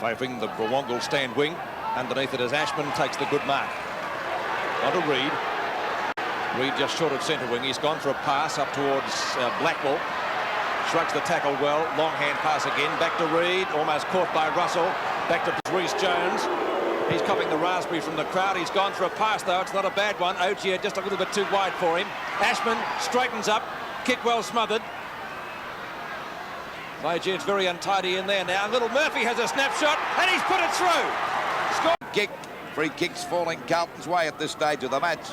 favouring the Brawongle stand wing. Underneath it is Ashman, takes the good mark. On to Reid. Reid just short of centre wing. He's gone for a pass up towards Blackwell. Shrugs the tackle well. Long hand pass again. Back to Reid. Almost caught by Russell. Back to Rhys Jones. He's copping the raspberry from the crowd. He's gone for a pass, though. It's not a bad one. Ogier just a little bit too wide for him. Ashman straightens up. Kick well smothered. Ogier's very untidy in there now. Little Murphy has a snapshot, and he's put it through. Score. Kick. Free kicks falling Carlton's way at this stage of the match.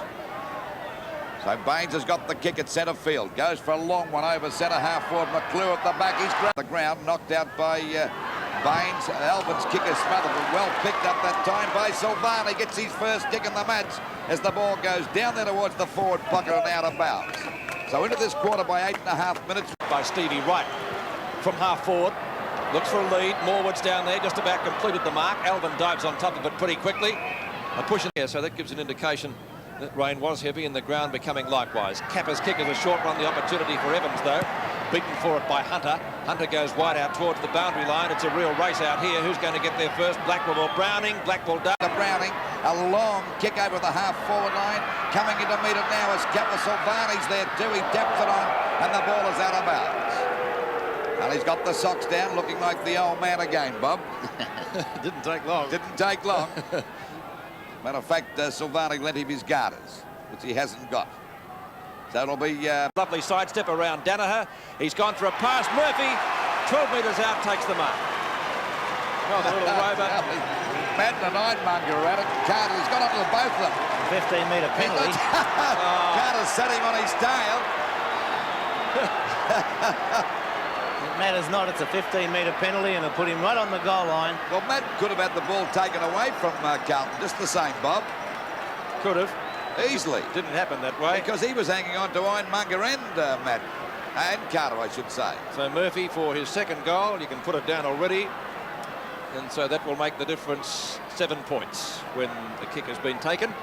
So Baines has got the kick at centre field. Goes for a long one over centre half forward. McClure at the back. He's grabbed the ground, knocked out by Baines. Alvin's kick is smothered, but well picked up that time by Silvani. Gets his first kick in the match as the ball goes down there towards the forward pocket and out of bounds. So into this quarter by 8.5 minutes. By Stevie Wright from half forward. Looks for a lead. Morwood's down there, just about completed the mark. Alvin dives on top of it pretty quickly. A push in there, so that gives an indication that rain was heavy and the ground becoming likewise. Kappa's kick is a short one, the opportunity for Evans, though. Beaten for it by Hunter. Hunter goes wide out towards the boundary line. It's a real race out here. Who's going to get there first? Blackwell or Browning? Blackwell does. Browning, a long kick over the half-forward line. Coming in to meet it now is Kappa. Silvani's there too. He taps it on, and the ball is out of bounds. And he's got the socks down, looking like the old man again, Bob. Didn't take long. Didn't take long. Matter of fact, Silvani lent him his garters, which he hasn't got. So it'll be... Lovely sidestep around Danaher. He's gone for a pass. Murphy, 12 metres out, takes the mark. Oh, the little rover. Madden and Ironmonger are at it. Carter, he's got onto both of them. 15-metre penalty. Carter's setting on his tail. It matters not. It's a 15-metre penalty, and it'll put him right on the goal line. Well, Matt could have had the ball taken away from Carlton, just the same, Bob. Could have. Easily. Didn't happen that way. Because he was hanging on to Ironmonger and Matt. And Carter, I should say. So Murphy for his second goal. You can put it down already. And so that will make the difference 7 points when the kick has been taken.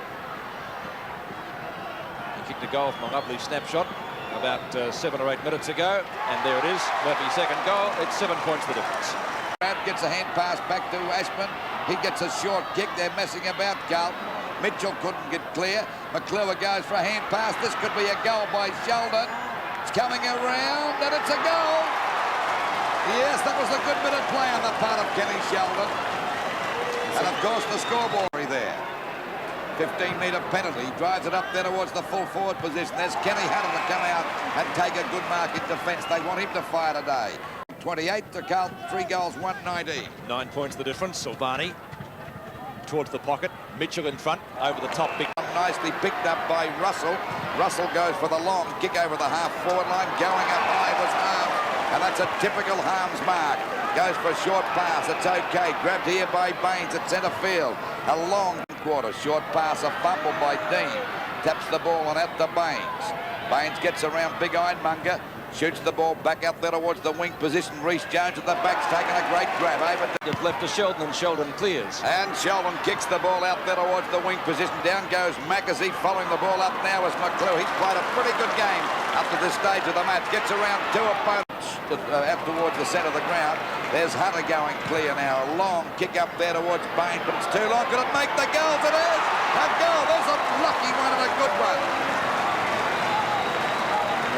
He kicked a goal from a lovely snapshot about 7 or 8 minutes ago. And there it is. Murphy's second goal. It's 7 points the difference. Brad gets a hand pass back to Ashman. He gets a short kick. They're messing about Carlton. Mitchell couldn't get clear. McClure goes for a hand pass. This could be a goal by Sheldon. It's coming around, and it's a goal. Yes, that was a good bit of play on the part of Kenny Sheldon. And, of course, the scoreboard there. 15-metre penalty. Drives it up there towards the full forward position. There's Kenny Hunter to come out and take a good mark in defence. They want him to fire today. 28 to Carlton. 3 goals, 119. 9 points the difference. Silvani towards the pocket. Mitchell in front, over the top. Big. Nicely picked up by Russell. Russell goes for the long kick over the half-forward line. Going up high was Harms, and that's a typical Harms mark. Goes for a short pass. It's okay. Grabbed here by Baines at centre field. A long quarter. Short pass, a fumble by Dean. Taps the ball and out to Baines. Baines gets around Big Ironmonger. Shoots the ball back out there towards the wing position. Rhys Jones at the back's taking a great grab over to... Left to Sheldon, and Sheldon clears. And Sheldon kicks the ball out there towards the wing position. Down goes Mackenzie, following the ball up now as McClure. He's played a pretty good game up to this stage of the match. Gets around 2 opponents out towards the centre of the ground. There's Hunter going clear now. A long kick up there towards Baines, but it's too long. Could it make the goals? It is! A goal! There's a lucky one and a good one.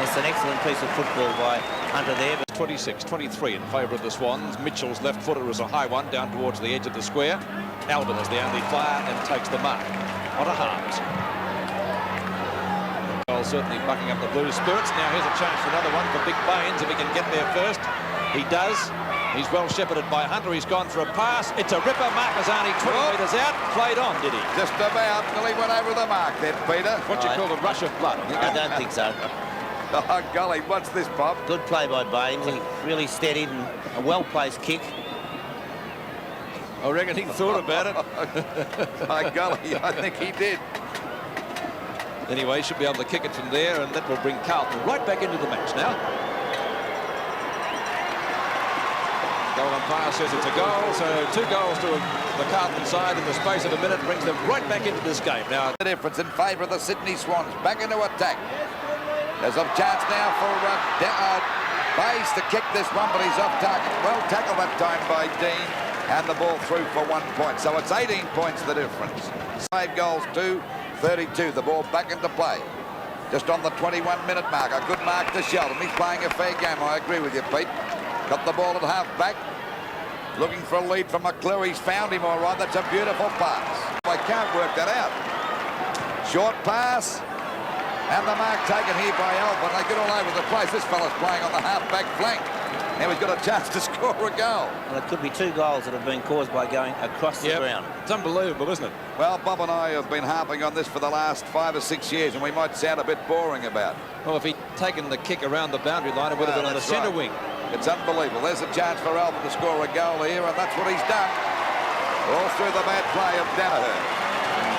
It's an excellent piece of football by Hunter there. 26-23 in favour of the Swans. Mitchell's left footer is a high one down towards the edge of the square. Alvin is the only flyer and takes the mark. On a Harms. Well, certainly bucking up the Blues spirits. Now here's a chance for another one for Big Baines if he can get there first. He does. He's well shepherded by Hunter. He's gone for a pass. It's a ripper. Marquezani 20 metres out. Played on, did he? Just about. Nearly went over the mark then, Peter. What you call a rush of blood. I don't think so. Oh, golly, what's this, Bob? Good play by Baines. He really steadied and a well-placed kick. I reckon he thought about it. Oh, golly, I think he did. Anyway, should be able to kick it from there, and that will bring Carlton right back into the match now. Goal umpire says it's a goal, so 2 goals to the Carlton side in the space of a minute brings them right back into this game. Now, the difference in favour of the Sydney Swans. Back into attack. There's a chance now for Baines to kick this one, but he's off target. Well tackled that time by Dean. And the ball through for 1 point. So it's 18 points the difference. Save goals 2-32. The ball back into play. Just on the 21-minute mark. A good mark to Sheldon. He's playing a fair game. I agree with you, Pete. Got the ball at half-back. Looking for a lead from McClure. He's found him all right. That's a beautiful pass. I can't work that out. Short pass. And the mark taken here by Alvin. They get all over the place. This fella's playing on the half-back flank. Now he's got a chance to score a goal. Well, it could be 2 goals that have been caused by going across the ground. It's unbelievable, isn't it? Well, Bob and I have been harping on this for the last 5 or 6 years, and we might sound a bit boring about it. Well, if he'd taken the kick around the boundary line, it would have been on the centre wing. It's unbelievable. There's a chance for Alvin to score a goal here, and that's what he's done. All through the bad play of Danaher.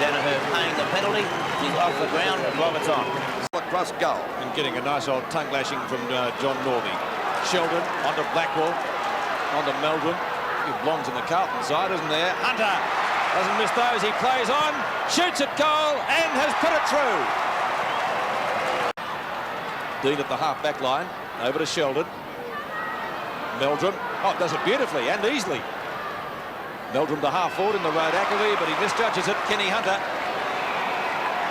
Danaher paying the penalty. He's off the ground and Roberts on. Across goal. And getting a nice old tongue lashing from John Northey. Sheldon onto Blackwell, onto Meldrum. He belongs in the Carlton side, isn't there? Hunter doesn't miss those. He plays on, shoots at goal, and has put it through. Dean at the half-back line, over to Sheldon. Meldrum, does it beautifully and easily. Meldrum to half-forward in the road Ackley, but he misjudges it. Kenny Hunter.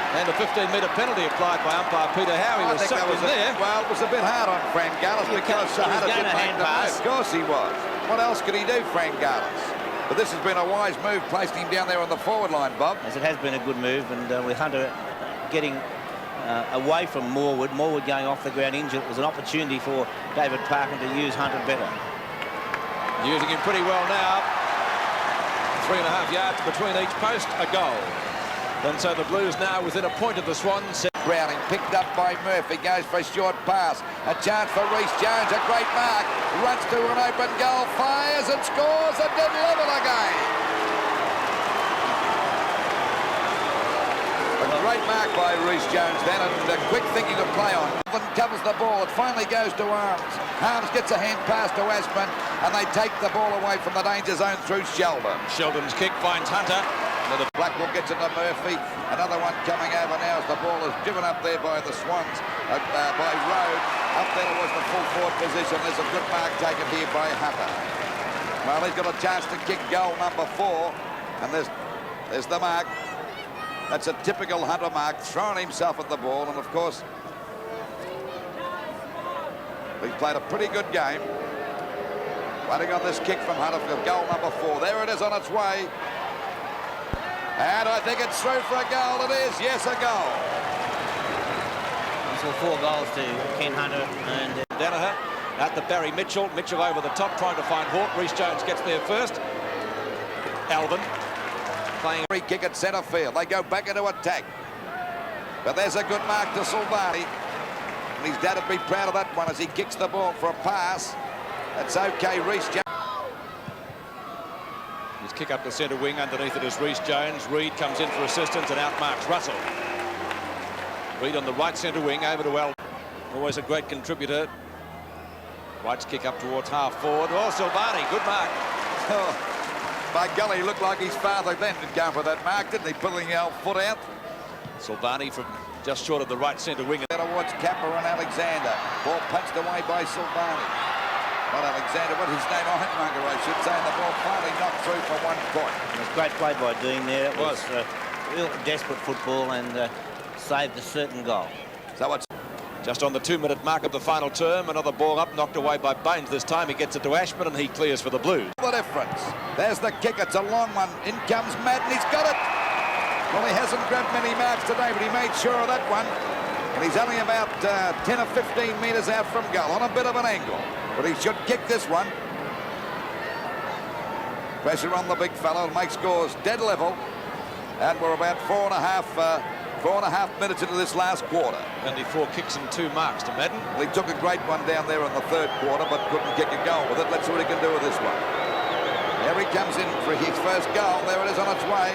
And a 15-metre penalty applied by umpire Peter Howe. He was sucked in there. Well, it was a bit hard on Fran Gallis because Hunter didn't make the move. Of course he was. What else could he do, Fran Gallis? But this has been a wise move, placing him down there on the forward line, Bob. Yes, it has been a good move, and with Hunter getting away from Morwood going off the ground injured, it was an opportunity for David Parkin to use Hunter better. Using him pretty well now. 3.5 yards between each post, a goal. And so the Blues now within a point of the Swans. Browning picked up by Murphy, goes for a short pass. A chance for Reece Jones, a great mark. Runs to an open goal, fires and scores a dead level again. A great mark by Reece Jones then, and a quick thinking to play on. Covers the ball, it finally goes to Arms. Arms gets a hand pass to Ashman, and they take the ball away from the danger zone through Sheldon. Sheldon's kick finds Hunter. Blackwell gets it to Murphy. Another one coming over now as the ball is driven up there by the Swans, by Road. Up there was the full forward position. There's a good mark taken here by Hunter. Well, he's got a chance to kick goal number 4. And there's the mark. That's a typical Hunter mark, throwing himself at the ball. And, of course, he's played a pretty good game. Waiting on this kick from Hunter for goal number 4. There it is on its way. And I think it's through for a goal. It is, yes, a goal. So 4 goals to Ken Hunter and Danaher at the Barry Mitchell. Mitchell over the top trying to find Hawke. Reece Jones gets there first. Alvin playing free kick at centre field. They go back into attack. But there's a good mark to Silvani. And his dad would be proud of that one as he kicks the ball for a pass. That's okay, Reece Jones. His kick up the centre wing. Underneath it is Reece Jones. Reid comes in for assistance and outmarks Russell. Reid on the right centre wing over to Alvin. Always a great contributor. White's kick up towards half forward. Oh, Silvani, good mark. Oh, by golly, he looked like his father then did go for that mark, didn't he? Pulling the old foot out. Silvani from just short of the right centre wing. Towards Capper and Alexander. Ball punched away by Silvani. Not Alexander, what his name? Ironmonger, I should say. And the ball finally knocked through for 1 point. It was great play by Dean there. It was real desperate football and saved a certain goal. So it's just on the 2-minute mark of the final term. Another ball up, knocked away by Baines. This time he gets it to Ashman and he clears for the Blues. The difference. There's the kick. It's a long one. In comes Madden. He's got it. Well, he hasn't grabbed many marks today, but he made sure of that one. And he's only about 10 or 15 metres out from goal on a bit of an angle. But he should kick this one. Pressure on the big fellow to make scores dead level. And we're about 4.5 minutes into this last quarter. Only 4 kicks and 2 marks to Madden. Well, he took a great one down there in the 3rd quarter, but couldn't kick a goal with it. Let's see what he can do with this one. There he comes in for his first goal. There it is on its way.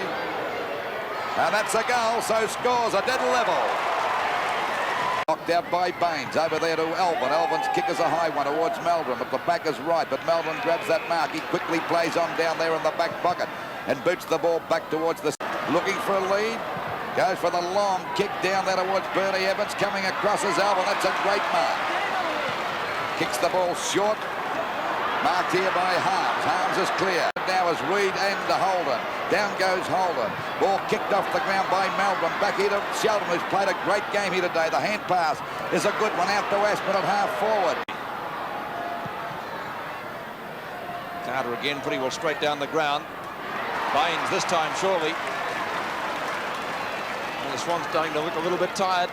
And that's a goal, so scores a dead level. Knocked out by Baines. Over there to Alvin. Alvin's kick is a high one towards Meldrum, but the back is right. But Meldrum grabs that mark. He quickly plays on down there in the back pocket and boots the ball back towards the... Looking for a lead. Goes for the long kick down there towards Bernie Evans. Coming across as Alvin. That's a great mark. Kicks the ball short. Marked here by Harms. Harms Swans is clear. Now is Reid and Holden. Down goes Holden. Ball kicked off the ground by Meldrum. Back here to Sheldon, who's played a great game here today. The hand pass is a good one out to Ashman at half forward. Carter again pretty well straight down the ground. Baines this time surely. And the Swans starting to look a little bit tired.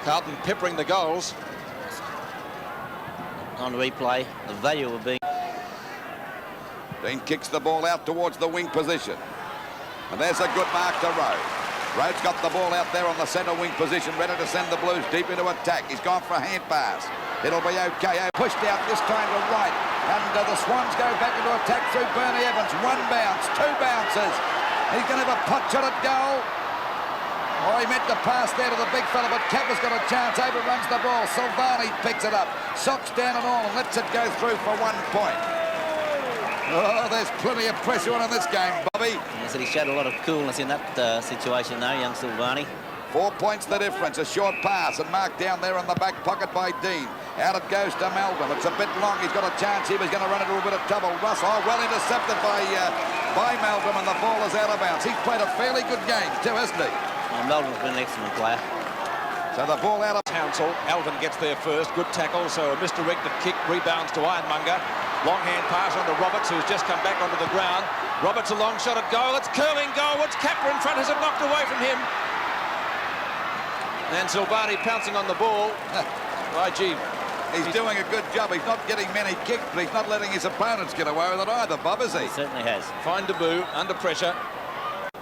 Carlton peppering the goals. On replay, the value of being... Dean kicks the ball out towards the wing position. And there's a good mark to Rhodes. Rhodes got the ball out there on the centre wing position, ready to send the Blues deep into attack. He's gone for a hand pass. It'll be okay. Pushed out this time to right. And the Swans go back into attack through Bernie Evans. One bounce, two bounces. He's going to have a pot shot at goal. Oh, he meant to pass there to the big fella, but Kappa's got a chance. Overruns the ball. Silvani picks it up. Socks down and all and lets it go through for 1 point. Oh, there's plenty of pressure on in this game, Bobby. Yes, he showed a lot of coolness in that situation, though, young Silvani. 4 points the difference. A short pass and marked down there in the back pocket by Dean. Out it goes to Meldrum. It's a bit long. He's got a chance. He was going to run into a bit of trouble. Russ, oh, well intercepted by Meldrum, and the ball is out of bounds. He's played a fairly good game too, hasn't he? Meldrum's been an excellent player. So the ball out of... Townsell. Alvin gets there first. Good tackle. So a misdirected kick. Rebounds to Ironmonger. Long hand pass on to Roberts, who's just come back onto the ground. Roberts a long shot at goal. It's curling goal. It's Kappa in front. Has it knocked away from him? And Silvani pouncing on the ball. Right, gee. He's doing a good job. He's not getting many kicks, but he's not letting his opponents get away with it either, Bob, is he? He certainly has. Fine debut, under pressure.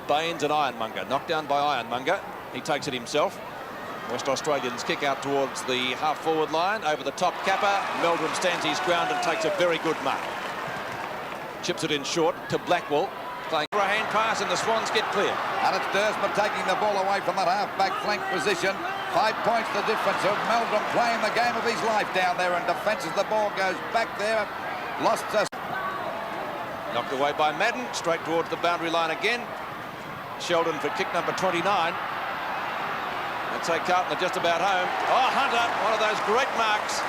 Baines and Ironmonger. Knocked down by Ironmonger. He takes it himself. West Australians kick out towards the half-forward line. Over the top, Kappa. Meldrum stands his ground and takes a very good mark. Chips it in short to Blackwell. Playing for a hand pass and the Swans get clear. And it's Dursman taking the ball away from that half-back flank position. 5 points the difference of Meldrum playing the game of his life down there in defence as the ball goes back there. Lost us. Knocked away by Madden. Straight towards the boundary line again. Sheldon for kick number 29. I'd say Carlton are just about home. Oh, Hunter, one of those great marks.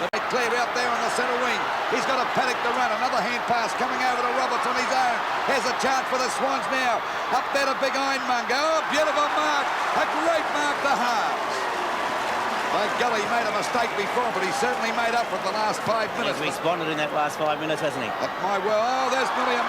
They clear out there on the centre wing. He's got a paddock to run. Another hand pass coming over to Roberts on his own. Here's a chance for the Swans now. Up there to Big Ironmonger. Oh, beautiful mark. A great mark to halves. By golly, he made a mistake before, but he certainly made up for the last 5 minutes. He's responded in that last 5 minutes, hasn't he? At my word, oh, there's nearly a